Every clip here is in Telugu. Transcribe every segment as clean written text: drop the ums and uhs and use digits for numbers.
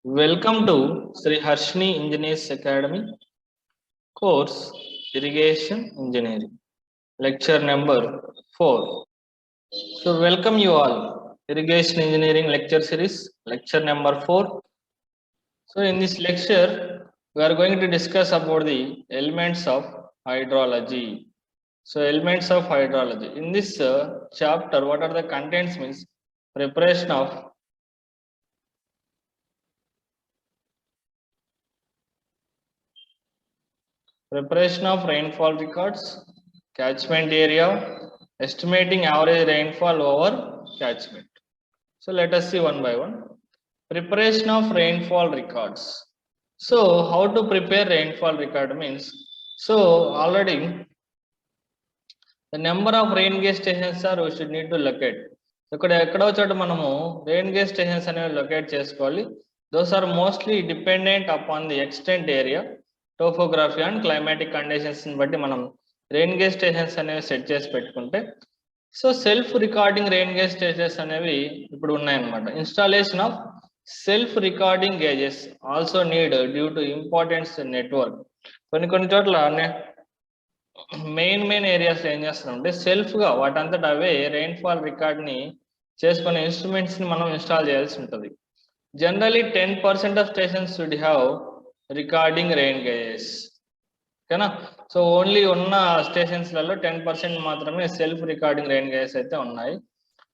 Welcome to Sreeharshini Engineers Academy course Irrigation Engineering, lecture number 4. So welcome you all, Irrigation Engineering lecture series, lecture number 4. So in this lecture, we are going to discuss about the elements of hydrology. So elements of hydrology. In this chapter, what are the contents means preparation of rainfall records, catchment area, estimating average rainfall over catchment. So let us see one by one. Preparation of rainfall records. So how to prepare rainfall record means, so already the number of rain gauge stations are we should need to locate. ఎక్కడో చోట మనము rain gauge stations అనేవి locate చేసుకోవాలి. Those are mostly dependent upon the extent area, topography and climatic conditions ని బట్టి మనం rain gauge stations అనేవి సెట్ చేసి పెట్టుకుంటే, so self recording rain gauge stations అనేవి ఇప్పుడు ఉన్నాయన్నమాట. Installation of self recording gauges also need due to importance network. కొన్ని చోట్ల మెయిన్ ఏరియాస్ ఏం చేస్తున్నామంటే సెల్ఫ్ గా వాటంతట అవే రెయిన్ఫాల్ రికార్డ్ ని చేసుకునే ఇన్స్ట్రుమెంట్స్ ని మనం ఇన్స్టాల్ చేయాల్సి ఉంటుంది. Generally 10% of stations should have recording rain gauges. ఓకేనా? సో ఓన్లీ ఉన్న స్టేషన్స్లలో 10% మాత్రమే సెల్ఫ్ రికార్డింగ్ రెయిన్ గేజెస్ అయితే ఉన్నాయి.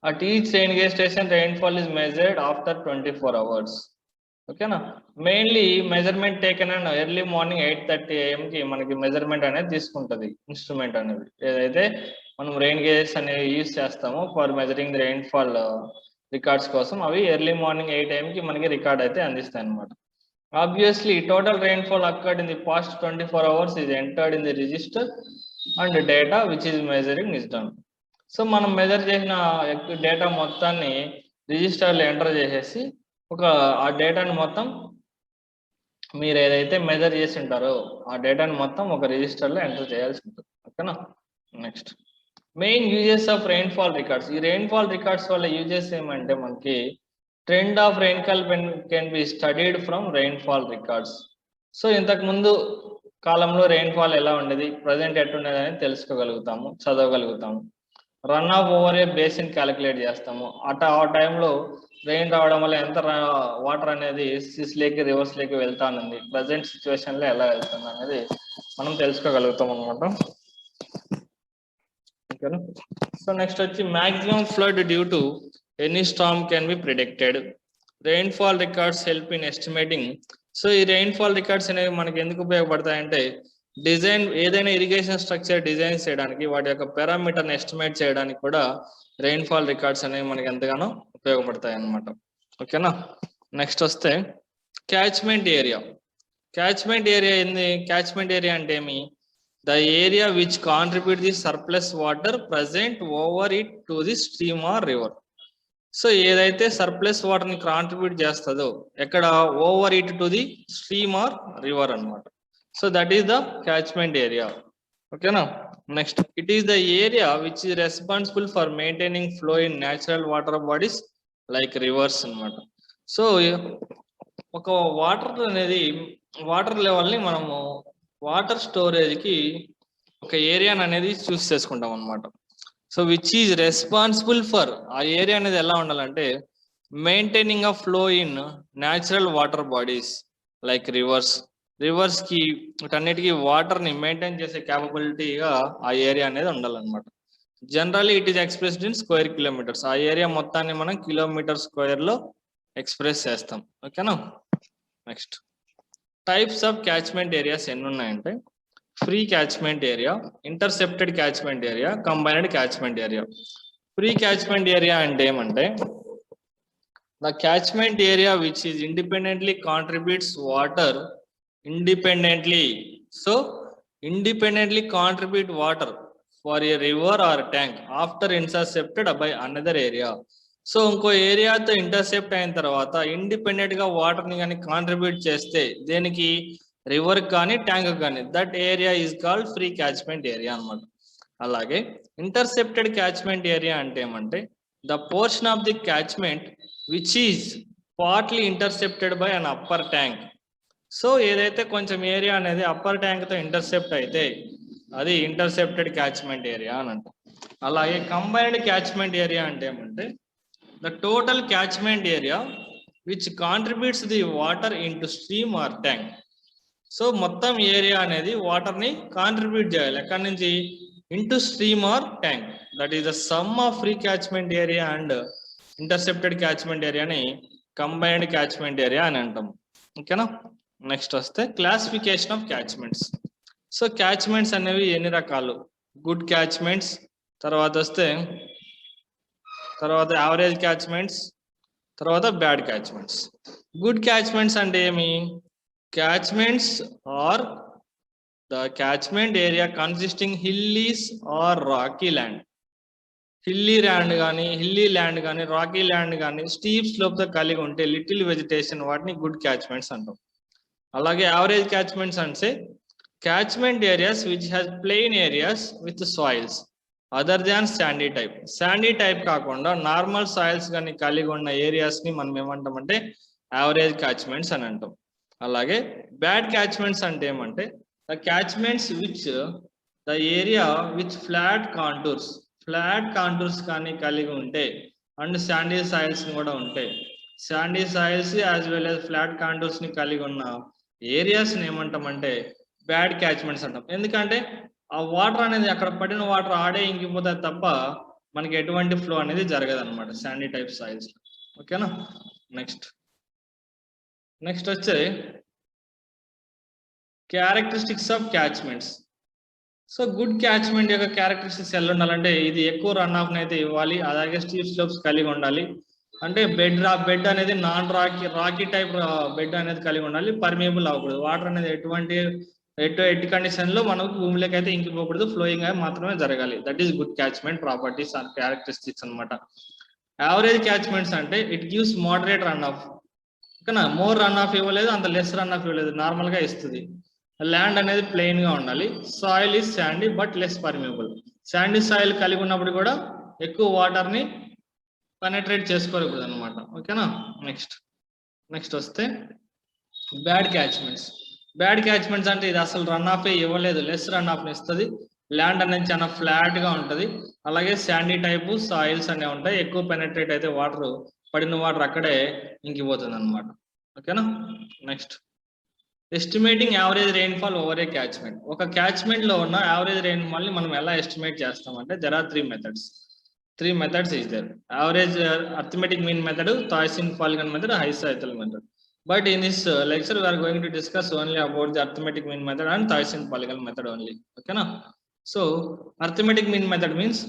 At each rain gauge station rainfall is measured after 24 hours. ఓకేనా? Mainly measurement taken and early morning 8:30 AM కి మనకి మెజర్మెంట్ అనేది తీసుకుంటుంది ఇన్స్ట్రుమెంట్ అనేది. ఏదైతే మనం రెయిన్ గేజెస్ అనేవి యూజ్ చేస్తామో for measuring the rainfall records కోసం, అవి ఎర్లీ మార్నింగ్ 8 AM కి మనకి రికార్డ్ అయితే అందిస్తాయి అన్నమాట. Obviously, total rainfall occurred in the past 24 hours is entered in the register and data which is measuring is done. So మనం మెజర్ చేసిన డేటా మొత్తాన్ని రిజిస్టర్లో ఎంటర్ చేసేసి ఆ డేటాని మొత్తం మీరు ఏదైతే మెజర్ చేసి ఉంటారో ఆ డేటాని మొత్తం ఒక రిజిస్టర్లో ఎంటర్ చేయాల్సి ఉంటుంది. ఓకేనా? Next main uses of rainfall records. ఈ రెయిన్ఫాల్ రికార్డ్స్ వల్ల యూజెస్ ఏమంటే మనకి trend of rainfall can be studied from rainfall records. So ఇంతకు ముందు కాలంలో రెయిన్ఫాల్ ఎలా ఉండేది, ప్రజెంట్ ఎట్లుండేది అనేది తెలుసుకోగలుగుతాము, చదవగలుగుతాము. Runoff over a basin calculate చేస్తాము. ఆ టైంలో రెయిన్ రావడం వల్ల ఎంత వాటర్ అనేది సిస్ లేకి రివర్స్ లేకి వెళ్తా ఉంది, ప్రజెంట్ సిచ్యువేషన్ లో ఎలా వెళ్తుంది అనేది మనం తెలుసుకోగలుగుతాం అనమాట. ఓకేనా? సో నెక్స్ట్ వచ్చి maximum flood due to any Storm can be predicted. Rainfall records help in estimating. So ఈ రెయిన్ఫాల్ రికార్డ్స్ అనేవి మనకి ఎందుకు ఉపయోగపడతాయంటే, డిజైన్ ఏదైనా ఇరిగేషన్ స్ట్రక్చర్ డిజైన్ చేయడానికి వాటి యొక్క పారామీటర్ని ఎస్టిమేట్ చేయడానికి కూడా రెయిన్ఫాల్ రికార్డ్స్ అనేవి మనకి ఎంతగానో ఉపయోగపడతాయి అన్నమాట. ఓకేనా? నెక్స్ట్ వస్తే క్యాచ్మెంట్ ఏరియా. క్యాచ్మెంట్ ఏరియా ఏంది? క్యాచ్మెంట్ ఏరియా అంటే ఏమి? The area which contribute the surplus water present over it to the stream or river. So ఏదైతే సర్ప్లస్ వాటర్ ని కాంట్రిబ్యూట్ చేస్తుందో ఎక్కడ, over it to the stream or river అన్నమాట. So that is the catchment area. ఓకేనా? Next it is the area which is responsible for maintaining flow in natural water bodies like rivers అన్నమాట. సో ఒక వాటర్ అనేది, వాటర్ లెవెల్ని మనము వాటర్ స్టోరేజ్ కి ఒక ఏరియాని అనేది చూస్ చేసుకుంటాం అన్నమాట. So which is responsible for, ఆ ఏరియా అనేది ఎలా ఉండాలంటే maintaining a flow in natural water bodies like reverse కి వీటన్నిటికీ వాటర్ ని మెయింటైన్ చేసే క్యాపబిలిటీగా ఆ ఏరియా అనేది ఉండాలన్నమాట. Generally it is expressed in square kilometres. ఆ ఏరియా మొత్తాన్ని మనం కిలోమీటర్ స్క్వేర్ లో ఎక్స్ప్రెస్ చేస్తాం. ఓకేనా? Next types of catchment areas ఎన్ని ఉన్నాయంటే, free catchment area, intercepted catchment area, combined catchment area. Free catchment area అంటే ఏమంటే, the catchment area which is independently contributes water independently. So independently contribute water for a river or tank after intercepted by another area. So ఇంకో ఏరియాతో ఇంటర్సెప్ట్ అయిన తర్వాత ఇండిపెండెంట్ గా వాటర్ ని కానీ కాంట్రిబ్యూట్ చేస్తే దేనికి, రివర్ కానీ ట్యాంక్ కానీ, that area is called free catchment area అన్నమాట. అలాగే ఇంటర్సెప్టెడ్ క్యాచ్మెంట్ ఏరియా అంటే ఏమంటే, the portion of the catchment which is partly intercepted by an upper tank. So ఏదైతే కొంచెం ఏరియా అనేది అప్పర్ ట్యాంక్ తో ఇంటర్సెప్ట్ అయితే అది ఇంటర్సెప్టెడ్ క్యాచ్మెంట్ ఏరియా అని అంటాం. అలాగే కంబైన్డ్ క్యాచ్మెంట్ ఏరియా అంటే ఏమంటే the total catchment area which contributes the water into stream are tank. So మొత్తం ఏరియా అనేది వాటర్ ని కాంట్రిబ్యూట్ చేయాలి ఎక్కడి నుంచి, into stream are tank. That is the sum of free catchment area and intercepted catchment ఏరియాని కంబైన్డ్ క్యాచ్మెంట్ ఏరియా అని అంటాం. ఓకేనా. నెక్స్ట్ వస్తే క్లాసిఫికేషన్ ఆఫ్ క్యాచ్మెంట్స్. సో క్యాచ్మెంట్స్ అనేవి ఎన్ని రకాలు, గుడ్ క్యాచ్మెంట్స్, తర్వాత వస్తే యావరేజ్ క్యాచ్మెంట్స్, తర్వాత బ్యాడ్ క్యాచ్మెంట్స్. గుడ్ క్యాచ్మెంట్స్ అంటే ఏమి, catchments are the catchment area consisting hillies or rocky land. Hilly land కానీ రాకీ ల్యాండ్ కానీ స్టీప్ స్లోప్ తో కలిగి ఉంటే లిటిల్ వెజిటేషన్, వాటిని గుడ్ క్యాచ్మెంట్స్ అంటాం. అలాగే యావరేజ్ క్యాచ్మెంట్స్ అంటే catchment areas which has plain areas with soils other than sandy type. Sandy type కాకుండా నార్మల్ సాయిల్స్ కానీ కలిగి ఉన్న ఏరియాస్ ని మనం ఏమంటామంటే యావరేజ్ క్యాచ్మెంట్స్ అని అంటాం. అలాగే బ్యాడ్ క్యాచ్మెంట్స్ అంటే ఏమంటే the catchments which the area which flat contours కానీ కలిగి ఉంటే అండ్ శాండీ సాయిల్స్ కూడా ఉంటాయి. Sandy soils as well as flat contours ని కలిగి ఉన్న ఏరియాస్ ని ఏమంటామంటే బ్యాడ్ క్యాచ్మెంట్స్ అంటాం. ఎందుకంటే ఆ వాటర్ అనేది అక్కడ పడిన వాటర్ ఆడే ఇంకిపోతుంది తప్ప మనకి ఎటువంటి ఫ్లో అనేది జరగదు అనమాట శాండీ టైప్ సాయిల్స్. ఓకేనా. నెక్స్ట్ వచ్చే characteristics of catchments. So good catchment యొక్క క్యారెక్టరిస్టిక్స్ ఎలా ఉండాలంటే ఇది ఎక్కువ రన్ ఆఫ్ అయితే ఇవ్వాలి, అలాగే స్టీప్ స్లోప్స్ కలిగి ఉండాలి, అంటే బెడ్ అనేది నాన్ రాకీ టైప్ బెడ్ అనేది కలిగి ఉండాలి, పర్మియబుల్ అవ్వకూడదు, వాటర్ అనేది ఎట్టి కండిషన్ లో మనకు భూమిలోకి అయితే ఇంకిపోకూడదు, ఫ్లోయింగ్ అయి మాత్రమే జరగాలి. That is good catchment properties are characteristics అనమాట. యావరేజ్ క్యాచ్మెంట్స్ అంటే it gives moderate run off. ఓకేనా, మోర్ రన్ ఆఫ్ ఇవ్వలేదు, అంత లెస్ రన్ ఆఫ్ ఇవ్వలేదు, నార్మల్ గా ఇస్తుంది. ల్యాండ్ అనేది ప్లెయిన్ గా ఉండాలి, soil is sandy but less permeable. Sandy soil కలిగి ఉన్నప్పుడు కూడా ఎక్కువ వాటర్ ని పెనట్రేట్ చేసుకోకూడదు అనమాట. ఓకేనా. నెక్స్ట్ వస్తే బ్యాడ్ క్యాచ్మెంట్స్ అంటే ఇది అసలు రన్ ఆఫ్ ఇవ్వలేదు, లెస్ రన్ ఆఫ్ ఇస్తుంది, ల్యాండ్ అనేది చాలా ఫ్లాట్ గా ఉంటది, అలాగే శాండీ టైపు సాయిల్స్ అనేవి ఉంటాయి, ఎక్కువ పెనట్రేట్ అయితే పడిన వాటర్ అక్కడే ఇంకిపోతుంది అనమాట. ఓకేనా. Next estimating average rainfall over a catchment. ఒక క్యాచ్మెంట్ లో ఉన్న యావరేజ్ రెయిన్ఫాల్ ని మనం ఎలా ఎస్టిమేట్ చేస్తామంటే there are three methods is there. Average arithmetic mean method, Thiessen polygon method, isohyetal method. But in this lecture we are going to discuss only about the arithmetic mean method and Thankyou polygon method only. Okay na. So arithmetic mean method means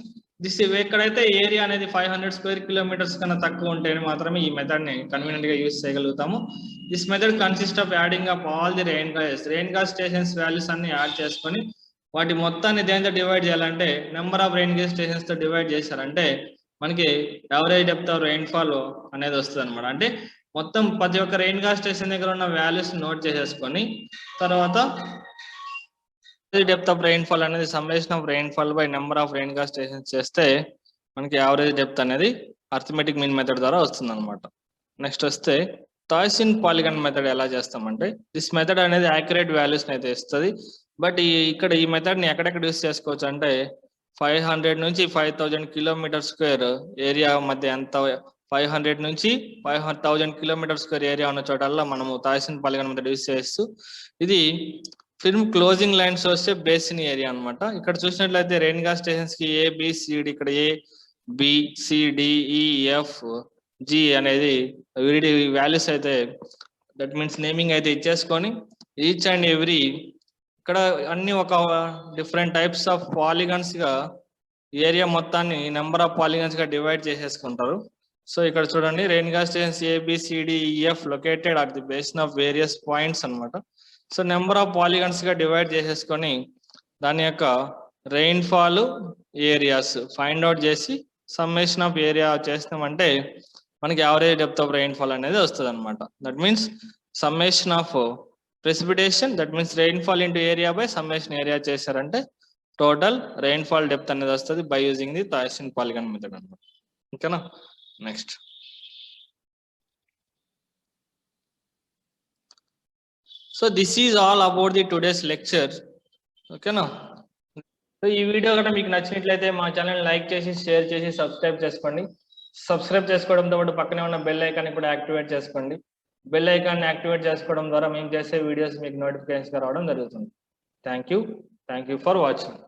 this ఎక్కడైతే ఏరియా అనేది 500 స్క్వేర్ కిలోమీటర్స్ కన్నా తక్కువ ఉంటే మాత్రమే ఈ మెథడ్ ని కన్వీనియంట్ గా యూజ్ చేయగలుగుతాము. This method consist of adding up all the rain gauge stations values అన్ని యాడ్ చేసుకొని వాటి మొత్తాన్ని దేనితో డివైడ్ చేయాలంటే number of rain gauge stations తో డివైడ్ చేశారంటే మనకి యావరేజ్ డెప్త్ ఆఫ్ రెయిన్ఫాల్ అనేది వస్తుంది అనమాట. అంటే మొత్తం ప్రతి ఒక్క రెయిన్ గాజ్ స్టేషన్ దగ్గర ఉన్న వాల్యూస్ నోట్ చేసేసుకొని తర్వాత డెప్త్ ఆఫ్ రెయిన్ఫాల్ అనేది summation of rainfall by number of rain gauge stations చేస్తే మనకి యావరేజ్ డెప్త్ అనేది అర్థమెటిక్ మీన్ మెథడ్ ద్వారా వస్తుంది అనమాట. నెక్స్ట్ వస్తే థాయిసన్ పాలిగన్ మెథడ్ ఎలా చేస్తామంటే దిస్ మెథడ్ అనేది యాక్యురేట్ వాల్యూస్ అయితే ఇస్తుంది. బట్ ఇక్కడ ఈ మెథడ్ ని ఎక్కడెక్కడ యూస్ చేసుకోవచ్చు అంటే 500 నుంచి 5000 కిలోమీటర్ స్క్వేర్ ఏరియా మధ్య ఎంత 500 నుంచి 5000 కిలోమీటర్ స్క్వేర్ ఏరియా ఉన్న చోటల్లో మనము థాయిసన్ పాలిగన్ మెథడ్ యూస్ చేస్తూ ఇది ఫిల్మ్ క్లోజింగ్ లైన్స్ వస్తే బేసిన్ ఏరియా అనమాట. ఇక్కడ చూసినట్లయితే రెయిన్ గాజ్ స్టేషన్స్ కి ABCD ఇక్కడ ABCDEFG అనేది వీడి వాల్యూస్ అయితే దట్ మీన్స్ నేమింగ్ అయితే ఇచ్చేసుకొని ఈచ్ అండ్ ఎవ్రీ ఇక్కడ అన్ని ఒక డిఫరెంట్ టైప్స్ ఆఫ్ పాలిగన్స్ గా ఏరియా మొత్తాన్ని నెంబర్ ఆఫ్ పాలిగన్స్ గా డివైడ్ చేసేసుకుంటారు. సో ఇక్కడ చూడండి rain gauge stations ABCDEF located at the basin of various points అనమాట. సో నెంబర్ ఆఫ్ పాలిగన్స్ గా డివైడ్ చేసేసుకొని దాని యొక్క రెయిన్ఫాల్ ఏరియాస్ ఫైండ్ అవుట్ చేసి సమ్మేషన్ ఆఫ్ ఏరియా చేస్తామంటే మనకి యావరేజ్ డెప్త్ ఆఫ్ రెయిన్ఫాల్ అనేది వస్తుంది అనమాట. That means summation of precipitation that means rainfall into area by summation area చేశారంటే టోటల్ రెయిన్ఫాల్ డెప్త్ అనేది వస్తుంది by using the Thiessen polygon method అనమాట. ఓకేనా. Next so this is all about the today's lecture. ఓకేనా? సో ఈ వీడియో కనుక మీకు నచ్చినట్లయితే మా ఛానల్ లైక్ చేసి షేర్ చేసి సబ్స్క్రైబ్ చేసుకోండి. సబ్స్క్రైబ్ చేసుకోవడంతో పాటు పక్కనే ఉన్న బెల్ ఐకాన్ కూడా యాక్టివేట్ చేసుకోండి. బెల్ ఐకాన్ యాక్టివేట్ చేసుకోవడం ద్వారా మేము చేసే వీడియోస్ మీకు నోటిఫికేషన్గా రావడం జరుగుతుంది. Thank you for watching.